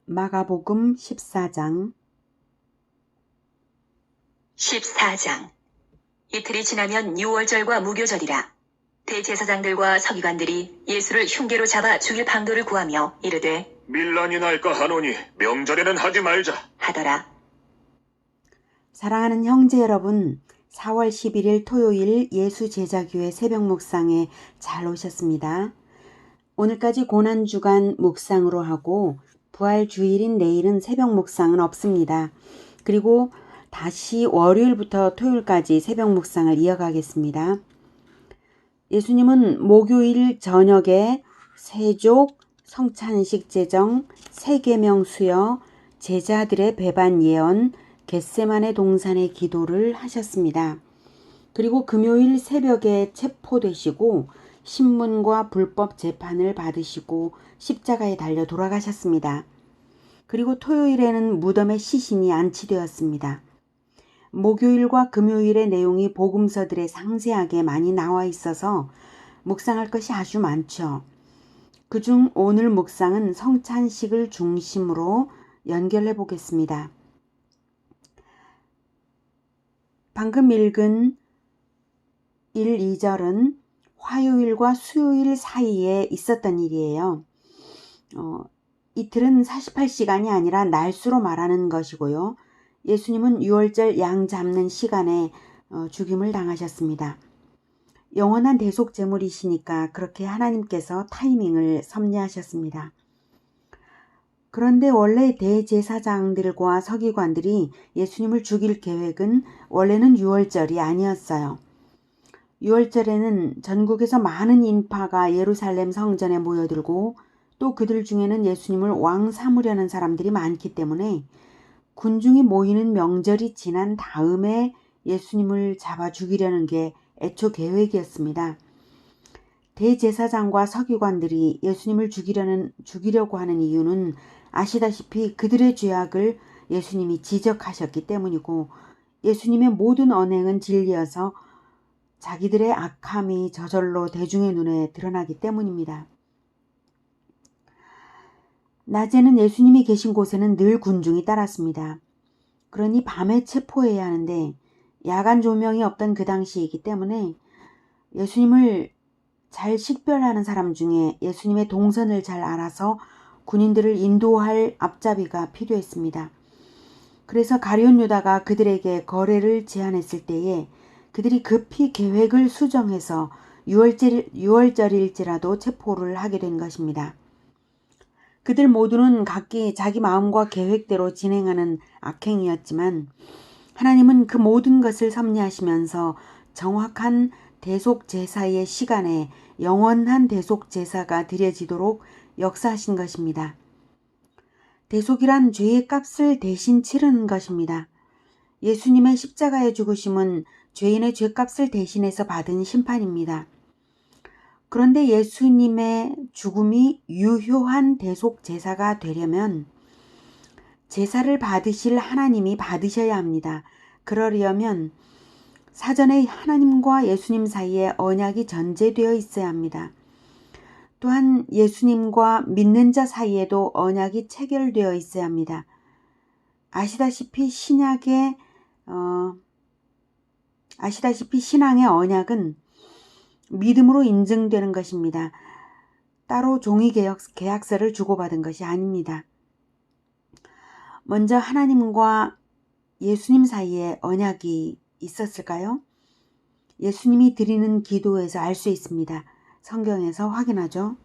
마가복음 14장 14장. 이틀이 지나면 유월절과 무교절이라. 대제사장들과 서기관들이 예수를 흉계로 잡아 죽일 방도를 구하며 이르되 밀란이 날까 하노니 명절에는 하지 말자 하더라. 사랑하는 형제 여러분, 4월 11일 토요일 예수 제자교회 새벽 묵상에 잘 오셨습니다. 오늘까지 고난주간 묵상으로 하고 부활 주일인 내일은 새벽 묵상은 없습니다. 그리고 다시 월요일부터 토요일까지 새벽 묵상을 이어가겠습니다. 예수님은 목요일 저녁에 세족, 성찬식 제정, 세계명 수여, 제자들의 배반 예언, 겟세마네 동산의 기도를 하셨습니다. 그리고 금요일 새벽에 체포되시고 신문과 불법 재판을 받으시고 십자가에 달려 돌아가셨습니다. 그리고 토요일에는 무덤에 시신이 안치되었습니다. 목요일과 금요일의 내용이 복음서들에 상세하게 많이 나와 있어서 묵상할 것이 아주 많죠. 그중 오늘 묵상은 성찬식을 중심으로 연결해 보겠습니다. 방금 읽은 1, 2절은 화요일과 수요일 사이에 있었던 일이에요. 이틀은 48시간이 아니라 날수로 말하는 것이고요. 예수님은 유월절 양 잡는 시간에 죽임을 당하셨습니다. 영원한 대속 제물이시니까 그렇게 하나님께서 타이밍을 섭리하셨습니다. 그런데 원래 대제사장들과 서기관들이 예수님을 죽일 계획은 원래는 유월절이 아니었어요. 유월절에는 전국에서 많은 인파가 예루살렘 성전에 모여들고 또 그들 중에는 예수님을 왕 삼으려는 사람들이 많기 때문에 군중이 모이는 명절이 지난 다음에 예수님을 잡아 죽이려는 게 애초 계획이었습니다. 대제사장과 서기관들이 예수님을 죽이려고 하는 이유는 아시다시피 그들의 죄악을 예수님이 지적하셨기 때문이고 예수님의 모든 언행은 진리여서 자기들의 악함이 저절로 대중의 눈에 드러나기 때문입니다. 낮에는 예수님이 계신 곳에는 늘 군중이 따랐습니다. 그러니 밤에 체포해야 하는데 야간 조명이 없던 그 당시이기 때문에 예수님을 잘 식별하는 사람 중에 예수님의 동선을 잘 알아서 군인들을 인도할 앞잡이가 필요했습니다. 그래서 가룟 유다가 그들에게 거래를 제안했을 때에 그들이 급히 계획을 수정해서 유월절일지라도 체포를 하게 된 것입니다. 그들 모두는 각기 자기 마음과 계획대로 진행하는 악행이었지만 하나님은 그 모든 것을 섭리하시면서 정확한 대속 제사의 시간에 영원한 대속 제사가 드려지도록 역사하신 것입니다. 대속이란 죄의 값을 대신 치르는 것입니다. 예수님의 십자가의 죽으심은 죄인의 죄값을 대신해서 받은 심판입니다. 그런데 예수님의 죽음이 유효한 대속 제사가 되려면 제사를 받으실 하나님이 받으셔야 합니다. 그러려면 사전에 하나님과 예수님 사이에 언약이 전제되어 있어야 합니다. 또한 예수님과 믿는 자 사이에도 언약이 체결되어 있어야 합니다. 아시다시피 신앙의 언약은 믿음으로 인증되는 것입니다. 따로 종이 계약서를 주고받은 것이 아닙니다. 먼저 하나님과 예수님 사이에 언약이 있었을까요? 예수님이 드리는 기도에서 알 수 있습니다. 성경에서 확인하죠.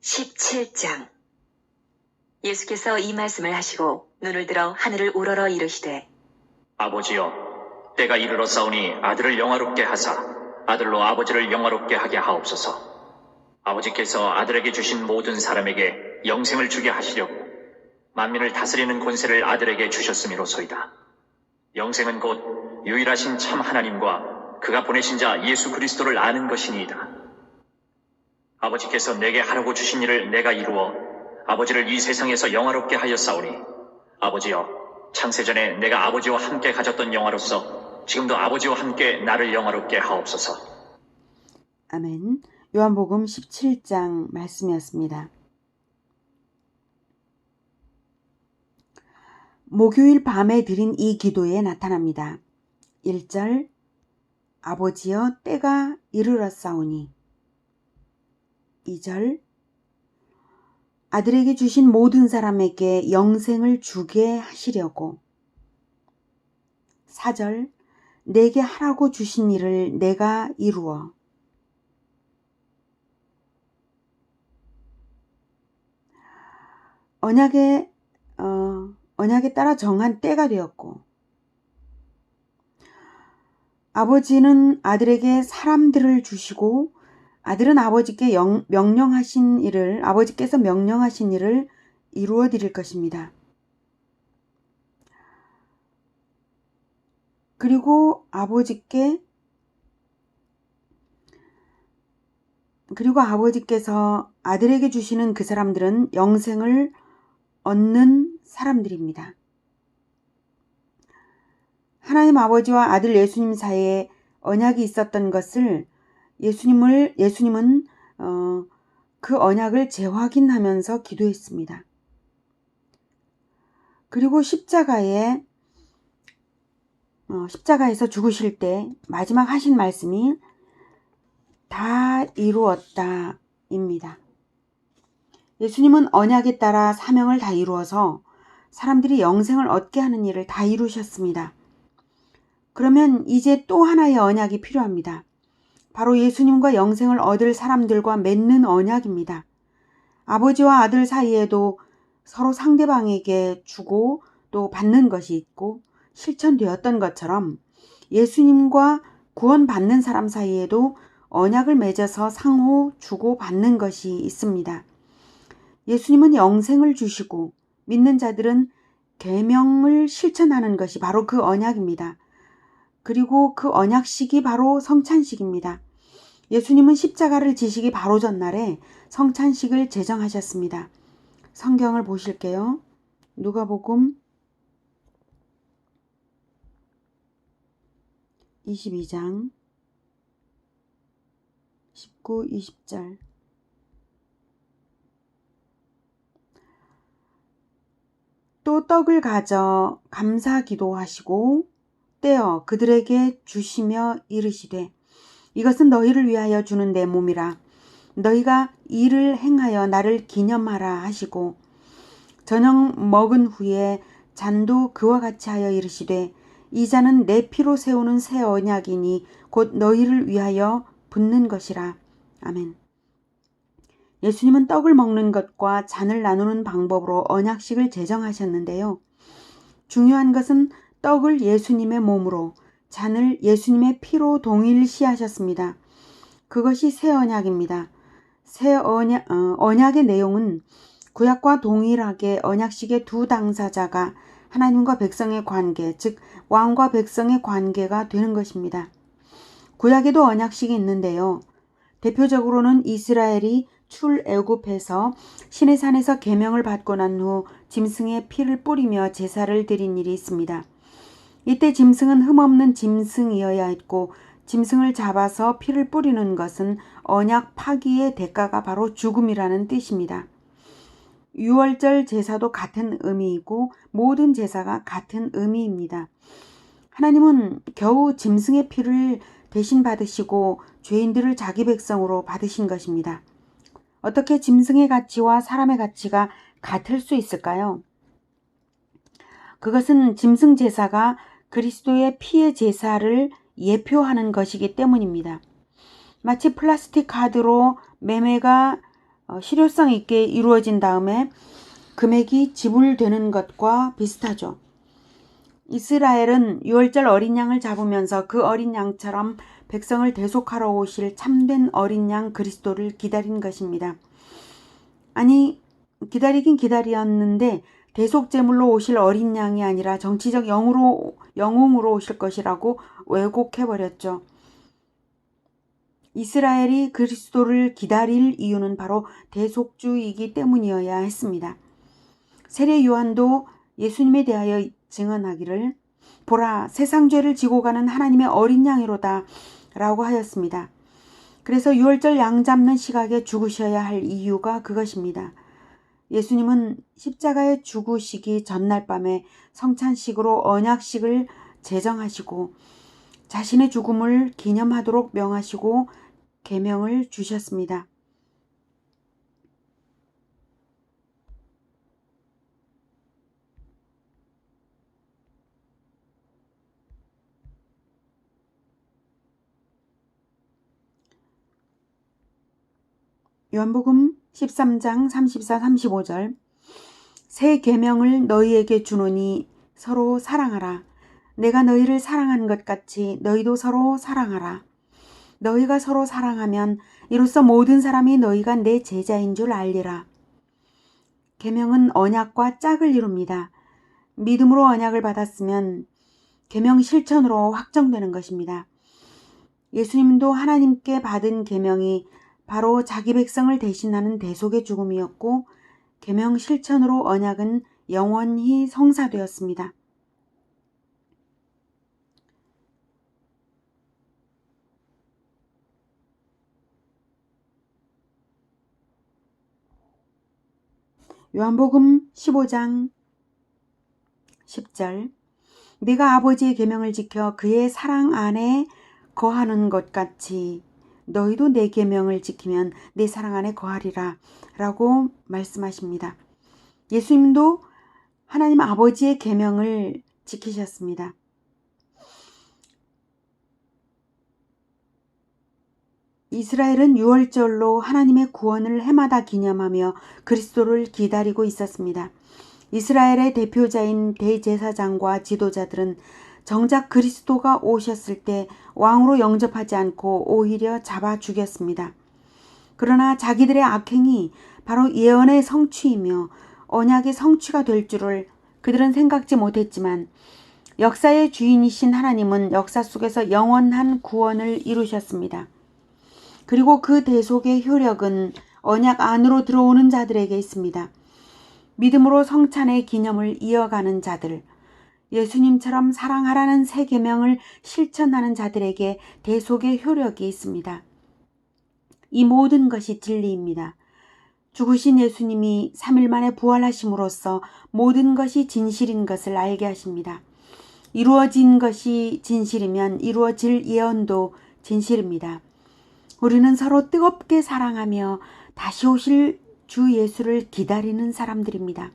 (17장) 예수께서 이 말씀을 하시고 눈을 들어 하늘을 우러러 이르시되 아버지여, 때가 이르렀사오니 아들을 영화롭게 하사 아들로 아버지를 영화롭게 하게 하옵소서. 아버지께서 아들에게 주신 모든 사람에게 영생을 주게 하시려고 만민을 다스리는 권세를 아들에게 주셨음이로소이다. 영생은 곧 유일하신 참 하나님과 그가 보내신 자 예수 그리스도를 아는 것이니이다. 아버지께서 내게 하라고 주신 일을 내가 이루어 아버지를 이 세상에서 영화롭게 하였사오니 아버지여, 창세전에 내가 아버지와 함께 가졌던 영화로서 지금도 아버지와 함께 나를 영화롭게 하옵소서. 아멘. 요한복음 17장 말씀이었습니다. 목요일 밤에 드린 이 기도에 나타납니다. 1절 아버지여 때가 이르렀사오니 2절 아들에게 주신 모든 사람에게 영생을 주게 하시려고 4절 내게 하라고 주신 일을 내가 이루어 언약에 따라 정한 때가 되었고 아버지는 아들에게 사람들을 주시고 아들은 아버지께서 명령하신 일을 이루어 드릴 것입니다. 그리고 아버지께서 아들에게 주시는 그 사람들은 영생을 얻는 사람들입니다. 하나님 아버지와 아들 예수님 사이에 언약이 있었던 것을 예수님은 그 언약을 재확인하면서 기도했습니다. 그리고 십자가에서 죽으실 때 마지막 하신 말씀이 다 이루었다입니다. 예수님은 언약에 따라 사명을 다 이루어서 사람들이 영생을 얻게 하는 일을 다 이루셨습니다. 그러면 이제 또 하나의 언약이 필요합니다. 바로 예수님과 영생을 얻을 사람들과 맺는 언약입니다. 아버지와 아들 사이에도 서로 상대방에게 주고 또 받는 것이 있고 실천되었던 것처럼 예수님과 구원받는 사람 사이에도 언약을 맺어서 상호 주고 받는 것이 있습니다. 예수님은 영생을 주시고 믿는 자들은 계명을 실천하는 것이 바로 그 언약입니다. 그리고 그 언약식이 바로 성찬식입니다. 예수님은 십자가를 지시기 바로 전날에 성찬식을 제정하셨습니다. 성경을 보실게요. 누가복음 22장 19, 20절 또 떡을 가져 감사 기도하시고 떼어 그들에게 주시며 이르시되 이것은 너희를 위하여 주는 내 몸이라 너희가 이를 행하여 나를 기념하라 하시고 저녁 먹은 후에 잔도 그와 같이 하여 이르시되 이 잔은 내 피로 세우는 새 언약이니 곧 너희를 위하여 붓는 것이라. 아멘. 예수님은 떡을 먹는 것과 잔을 나누는 방법으로 언약식을 제정하셨는데요. 중요한 것은 떡을 예수님의 몸으로, 잔을 예수님의 피로 동일시하셨습니다. 그것이 새 언약입니다. 언약의 내용은 구약과 동일하게 언약식의 두 당사자가 하나님과 백성의 관계, 즉 왕과 백성의 관계가 되는 것입니다. 구약에도 언약식이 있는데요. 대표적으로는 이스라엘이 출애굽해서 시내산에서 계명을 받고 난 후 짐승의 피를 뿌리며 제사를 드린 일이 있습니다. 이때 짐승은 흠없는 짐승이어야 했고 짐승을 잡아서 피를 뿌리는 것은 언약 파기의 대가가 바로 죽음이라는 뜻입니다. 유월절 제사도 같은 의미이고 모든 제사가 같은 의미입니다. 하나님은 겨우 짐승의 피를 대신 받으시고 죄인들을 자기 백성으로 받으신 것입니다. 어떻게 짐승의 가치와 사람의 가치가 같을 수 있을까요? 그것은 짐승 제사가 그리스도의 피의 제사를 예표하는 것이기 때문입니다. 마치 플라스틱 카드로 매매가 실효성 있게 이루어진 다음에 금액이 지불되는 것과 비슷하죠. 이스라엘은 유월절 어린 양을 잡으면서 그 어린 양처럼 백성을 대속하러 오실 참된 어린 양 그리스도를 기다린 것입니다. 아니, 기다리긴 기다렸는데 대속제물로 오실 어린 양이 아니라 정치적 영웅으로 오실 것이라고 왜곡해버렸죠. 이스라엘이 그리스도를 기다릴 이유는 바로 대속주이기 때문이어야 했습니다. 세례 요한도 예수님에 대하여 증언하기를 보라, 세상 죄를 지고 가는 하나님의 어린 양이로다 라고 하였습니다. 그래서 유월절 양 잡는 시각에 죽으셔야 할 이유가 그것입니다. 예수님은 십자가에 죽으시기 전날 밤에 성찬식으로 언약식을 제정하시고 자신의 죽음을 기념하도록 명하시고 계명을 주셨습니다. 요한복음 13장 34, 35절 새 계명을 너희에게 주노니 서로 사랑하라. 내가 너희를 사랑한 것 같이 너희도 서로 사랑하라. 너희가 서로 사랑하면 이로써 모든 사람이 너희가 내 제자인 줄 알리라. 계명은 언약과 짝을 이룹니다. 믿음으로 언약을 받았으면 계명 실천으로 확정되는 것입니다. 예수님도 하나님께 받은 계명이 바로 자기 백성을 대신하는 대속의 죽음이었고 계명 실천으로 언약은 영원히 성사되었습니다. 요한복음 15장 10절 내가 아버지의 계명을 지켜 그의 사랑 안에 거하는 것 같이 너희도 내 계명을 지키면 내 사랑 안에 거하리라 라고 말씀하십니다. 예수님도 하나님 아버지의 계명을 지키셨습니다. 이스라엘은 유월절로 하나님의 구원을 해마다 기념하며 그리스도를 기다리고 있었습니다. 이스라엘의 대표자인 대제사장과 지도자들은 정작 그리스도가 오셨을 때 왕으로 영접하지 않고 오히려 잡아 죽였습니다. 그러나 자기들의 악행이 바로 예언의 성취이며 언약의 성취가 될 줄을 그들은 생각지 못했지만 역사의 주인이신 하나님은 역사 속에서 영원한 구원을 이루셨습니다. 그리고 그 대속의 효력은 언약 안으로 들어오는 자들에게 있습니다. 믿음으로 성찬의 기념을 이어가는 자들, 예수님처럼 사랑하라는 새 계명을 실천하는 자들에게 대속의 효력이 있습니다. 이 모든 것이 진리입니다. 죽으신 예수님이 3일 만에 부활하심으로써 모든 것이 진실인 것을 알게 하십니다. 이루어진 것이 진실이면 이루어질 예언도 진실입니다. 우리는 서로 뜨겁게 사랑하며 다시 오실 주 예수를 기다리는 사람들입니다.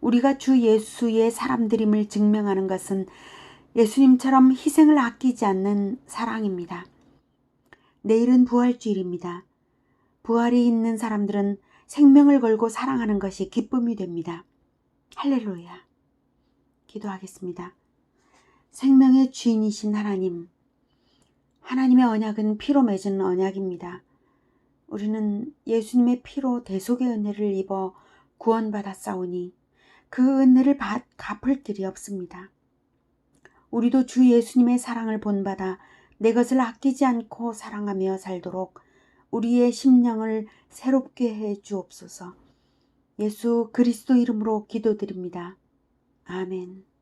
우리가 주 예수의 사람들임을 증명하는 것은 예수님처럼 희생을 아끼지 않는 사랑입니다. 내일은 부활주일입니다. 부활이 있는 사람들은 생명을 걸고 사랑하는 것이 기쁨이 됩니다. 할렐루야. 기도하겠습니다. 생명의 주인이신 하나님, 하나님의 언약은 피로 맺은 언약입니다. 우리는 예수님의 피로 대속의 은혜를 입어 구원받았사오니 그 은혜를 갚을 길이 없습니다. 우리도 주 예수님의 사랑을 본받아 내 것을 아끼지 않고 사랑하며 살도록 우리의 심령을 새롭게 해 주옵소서. 예수 그리스도 이름으로 기도드립니다. 아멘.